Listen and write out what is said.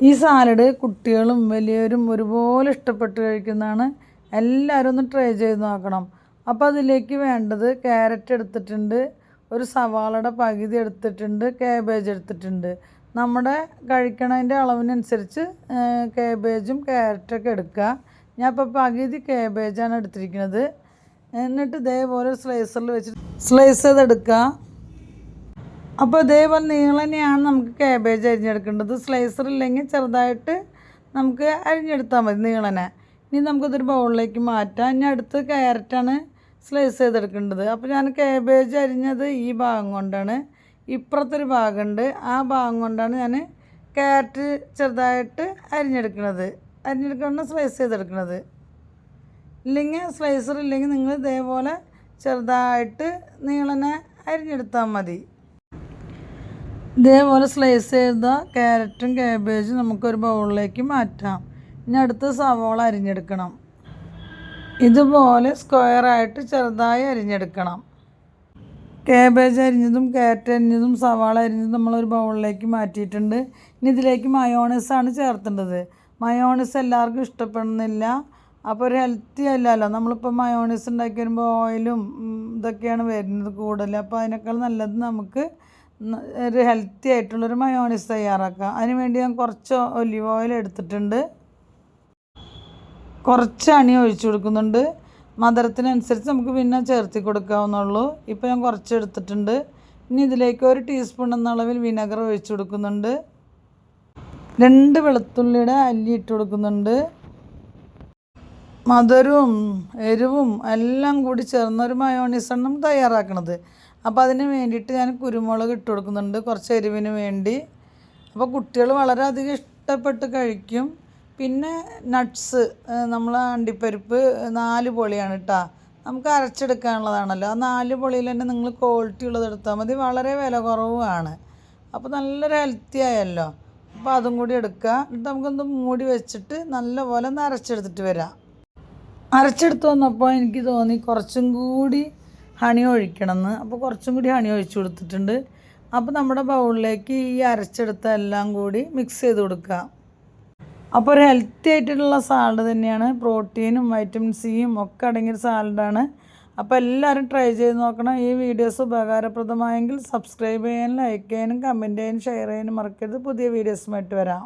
ഈ സാലഡ് കുട്ടികളും വലിയവരും ഒരുപോലെ ഇഷ്ടപ്പെട്ട് കഴിക്കുന്നതാണ്. എല്ലാവരും ഒന്ന് ട്രൈ ചെയ്ത് നോക്കണം. അപ്പോൾ അതിലേക്ക് വേണ്ടത് ക്യാരറ്റ് എടുത്തിട്ടുണ്ട്, ഒരു സവാളയുടെ പകുതി എടുത്തിട്ടുണ്ട്, കാബേജ് എടുത്തിട്ടുണ്ട്. നമ്മുടെ കഴിക്കണതിൻ്റെ അളവിനനുസരിച്ച് കാബേജും ക്യാരറ്റൊക്കെ എടുക്കുക. ഞാൻ ഇപ്പോൾ പകുതി കാബേജാണ് എടുത്തിരിക്കുന്നത്. എന്നിട്ട് ഇതേപോലെ സ്ലൈസറിൽ വെച്ച് സ്ലൈസ് ചെയ്തെടുക്കുക. അപ്പോൾ ഇതേപോലെ നീളനെയാണ് നമുക്ക് കാബേജ് അരിഞ്ഞെടുക്കേണ്ടത്. സ്ലൈസർ ഇല്ലെങ്കിൽ ചെറുതായിട്ട് നമുക്ക് അരിഞ്ഞെടുത്താൽ മതി നീളനെ. ഇനി നമുക്കിതൊരു ബൗളിലേക്ക് മാറ്റാം. ഇനി അടുത്ത് ക്യാരറ്റാണ് സ്ലൈസ് ചെയ്തെടുക്കേണ്ടത്. അപ്പോൾ ഞാൻ കാബേജ് അരിഞ്ഞത് ഈ ഭാഗം കൊണ്ടാണ്. ഇപ്പുറത്തൊരു ഭാഗമുണ്ട്, ആ ഭാഗം കൊണ്ടാണ് ഞാൻ ക്യാരറ്റ് ചെറുതായിട്ട് അരിഞ്ഞെടുക്കണം സ്ലൈസ് ചെയ്തെടുക്കുന്നത്. ഇല്ലെങ്കിൽ സ്ലൈസർ ഇല്ലെങ്കിൽ നിങ്ങൾ ഇതേപോലെ ചെറുതായിട്ട് നീളനെ അരിഞ്ഞെടുത്താൽ മതി. ഇതേപോലെ സ്ലൈസ് ചെയ്ത ക്യാരറ്റും കാബേജും നമുക്കൊരു ബൗളിലേക്ക് മാറ്റാം. ഇനി അടുത്ത് സവാള അരിഞ്ഞെടുക്കണം. ഇതുപോലെ സ്ക്വയറായിട്ട് ചെറുതായി അരിഞ്ഞെടുക്കണം. കാബേജ് അരിഞ്ഞതും ക്യാരറ്റ് അരിഞ്ഞതും സവാള അരിഞ്ഞതും നമ്മളൊരു ബൗളിലേക്ക് മാറ്റിയിട്ടുണ്ട്. ഇനി ഇതിലേക്ക് മയോണൈസാണ് ചേർത്തേണ്ടത്. മയോണൈസ് എല്ലാവർക്കും ഇഷ്ടപ്പെടുന്നില്ല, അപ്പോൾ ഒരു ഹെൽത്തി അല്ലല്ലോ. നമ്മളിപ്പോൾ മയോണൈസ് ഉണ്ടാക്കി വരുമ്പോൾ ഓയിലും ഇതൊക്കെയാണ് വരുന്നത് കൂടുതൽ. അപ്പോൾ അതിനേക്കാൾ നല്ലത് നമുക്ക് ഒരു ഹെൽത്തി ആയിട്ടുള്ളൊരു മയോണൈസ് തയ്യാറാക്കാം. അതിന് വേണ്ടി ഞാൻ കുറച്ച് ഒലിവ് ഓയിൽ എടുത്തിട്ടുണ്ട്, കുറച്ച് അണി ഒഴിച്ചു കൊടുക്കുന്നുണ്ട്. മധുരത്തിനനുസരിച്ച് നമുക്ക് പിന്നെ ചേർത്തി കൊടുക്കാവുന്നുള്ളൂ. ഇപ്പോൾ ഞാൻ കുറച്ച് എടുത്തിട്ടുണ്ട്. ഇനി ഇതിലേക്ക് 1 ടീസ്പൂൺ എന്ന അളവിൽ വിനെഗർ ഒഴിച്ചു കൊടുക്കുന്നുണ്ട്. 2 വെളുത്തുള്ളിയുടെ അല്ലി ഇട്ട് കൊടുക്കുന്നുണ്ട്. മധുരവും എരിവും എല്ലാം കൂടി ചേർന്നൊരു മയോണൈസാണ് നമ്മൾ തയ്യാറാക്കുന്നത്. അപ്പോൾ അതിന് വേണ്ടിയിട്ട് ഞാൻ കുരുമുളക് ഇട്ട് കൊടുക്കുന്നുണ്ട്, കുറച്ച് എരിവിന് വേണ്ടി. അപ്പോൾ കുട്ടികൾ വളരെയധികം ഇഷ്ടപ്പെട്ട് കഴിക്കും. പിന്നെ നട്ട്സ്, നമ്മൾ അണ്ടിപ്പരിപ്പ് 4 പൊളിയാണ് കേട്ടോ. നമുക്ക് അരച്ചെടുക്കാനുള്ളതാണല്ലോ. ആ 4 പൊളിയിൽ തന്നെ നിങ്ങൾ ക്വാളിറ്റി ഉള്ളത് എടുത്താൽ മതി. വളരെ വില കുറവുമാണ്. അപ്പോൾ നല്ലൊരു ഹെൽത്തി ആയല്ലോ. അപ്പോൾ അതും കൂടി എടുക്കുക. എന്നിട്ട് നമുക്കൊന്ന് മൂടി വെച്ചിട്ട് നല്ലപോലെ ഒന്ന് അരച്ചെടുത്തിട്ട് വരാം. അരച്ചെടുത്ത് വന്നപ്പോൾ എനിക്ക് തോന്നി കുറച്ചും കൂടി ഹണി ഒഴിക്കണമെന്ന്. അപ്പോൾ കുറച്ചും കൂടി ഹണി ഒഴിച്ചു കൊടുത്തിട്ടുണ്ട്. അപ്പോൾ നമ്മുടെ ബൗളിലേക്ക് ഈ അരച്ചെടുത്ത എല്ലാം കൂടി മിക്സ് ചെയ്ത് കൊടുക്കുക. അപ്പോൾ ഒരു ഹെൽത്തി ആയിട്ടുള്ള സാലഡ് തന്നെയാണ്. പ്രോട്ടീനും വൈറ്റമിൻ സിയും ഒക്കെ അടങ്ങിയൊരു സാലഡാണ്. അപ്പോൾ എല്ലാവരും ട്രൈ ചെയ്ത് നോക്കണം. ഈ വീഡിയോസ് ഉപകാരപ്രദമായെങ്കിൽ സബ്സ്ക്രൈബ് ചെയ്യാനും ലൈക്ക് ചെയ്യാനും കമൻറ്റ് ചെയ്യാനും ഷെയർ ചെയ്യാനും മറക്കരുത്. പുതിയ വീഡിയോസുമായിട്ട് വരാം.